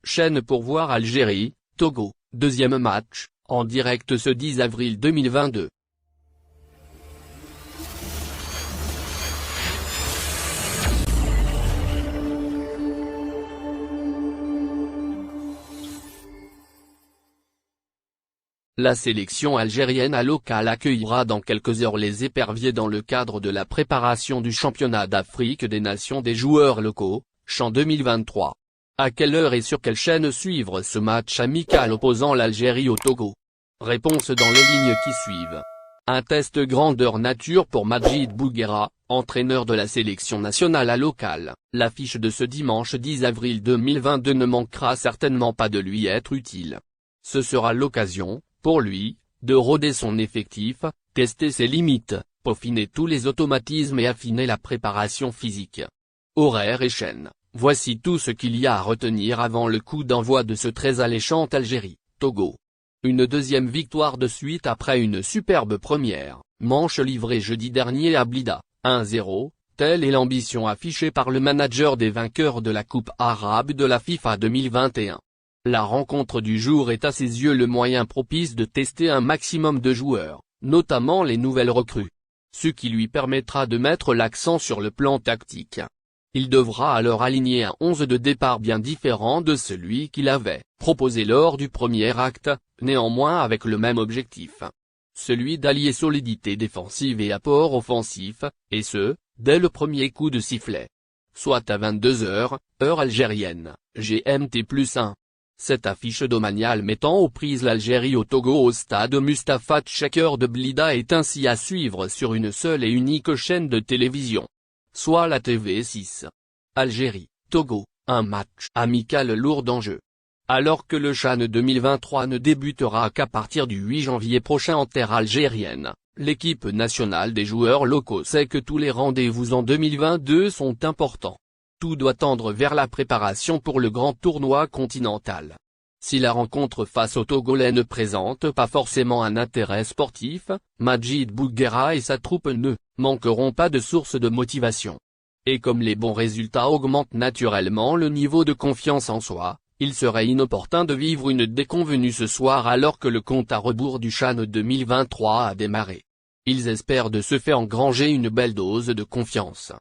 chaîne pour voir Algérie, Togo, deuxième match, en direct ce 10 avril 2022. La sélection algérienne à local accueillera dans quelques heures les éperviers dans le cadre de la préparation du championnat d'Afrique des Nations des joueurs locaux, CHAN 2023. À quelle heure et sur quelle chaîne suivre ce match amical opposant l'Algérie au Togo? Réponse dans les lignes qui suivent. Un test grandeur nature pour Majid Bouguera, entraîneur de la sélection nationale à local. L'affiche de ce dimanche 10 avril 2022 ne manquera certainement pas de lui être utile. Ce sera l'occasion, pour lui, de roder son effectif, tester ses limites, peaufiner tous les automatismes et affiner la préparation physique. Horaire et chaîne, voici tout ce qu'il y a à retenir avant le coup d'envoi de ce très alléchant Algérie-Togo. Une deuxième victoire de suite après une superbe première, manche livrée jeudi dernier à Blida, 1-0, telle est l'ambition affichée par le manager des vainqueurs de la Coupe arabe de la FIFA 2021. La rencontre du jour est à ses yeux le moyen propice de tester un maximum de joueurs, notamment les nouvelles recrues. Ce qui lui permettra de mettre l'accent sur le plan tactique. Il devra alors aligner un 11 de départ bien différent de celui qu'il avait proposé lors du premier acte, néanmoins avec le même objectif. Celui d'allier solidité défensive et apport offensif, et ce, dès le premier coup de sifflet. Soit à 22h, heure algérienne, GMT+1. Cette affiche domaniale mettant aux prises l'Algérie au Togo au stade Mustapha Tchaker de Blida est ainsi à suivre sur une seule et unique chaîne de télévision. Soit la TV6. Algérie, Togo, un match amical lourd d'enjeux. Alors que le CHAN 2023 ne débutera qu'à partir du 8 janvier prochain en terre algérienne, l'équipe nationale des joueurs locaux sait que tous les rendez-vous en 2022 sont importants. Tout doit tendre vers la préparation pour le grand tournoi continental. Si la rencontre face aux Togolais ne présente pas forcément un intérêt sportif, Majid Bouguera et sa troupe ne manqueront pas de sources de motivation. Et comme les bons résultats augmentent naturellement le niveau de confiance en soi, il serait inopportun de vivre une déconvenue ce soir alors que le compte à rebours du CHAN 2023 a démarré. Ils espèrent de ce fait engranger une belle dose de confiance.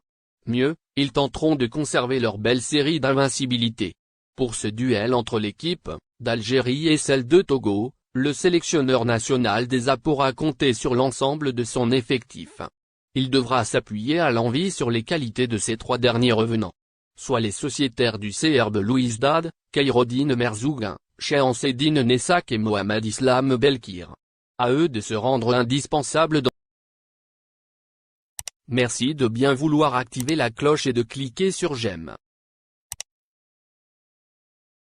Mieux, ils tenteront de conserver leur belle série d'invincibilité. Pour ce duel entre l'équipe d'Algérie et celle de Togo, le sélectionneur national des A pourra compter sur l'ensemble de son effectif. Il devra s'appuyer à l'envi sur les qualités de ses trois derniers revenants. Soit les sociétaires du CR Belouizdad, Khairoddine Merzouguin, Cheikh Nessac et Mohamed Islam Belkir. À eux de se rendre indispensables dans. Merci de bien vouloir activer la cloche et de cliquer sur j'aime.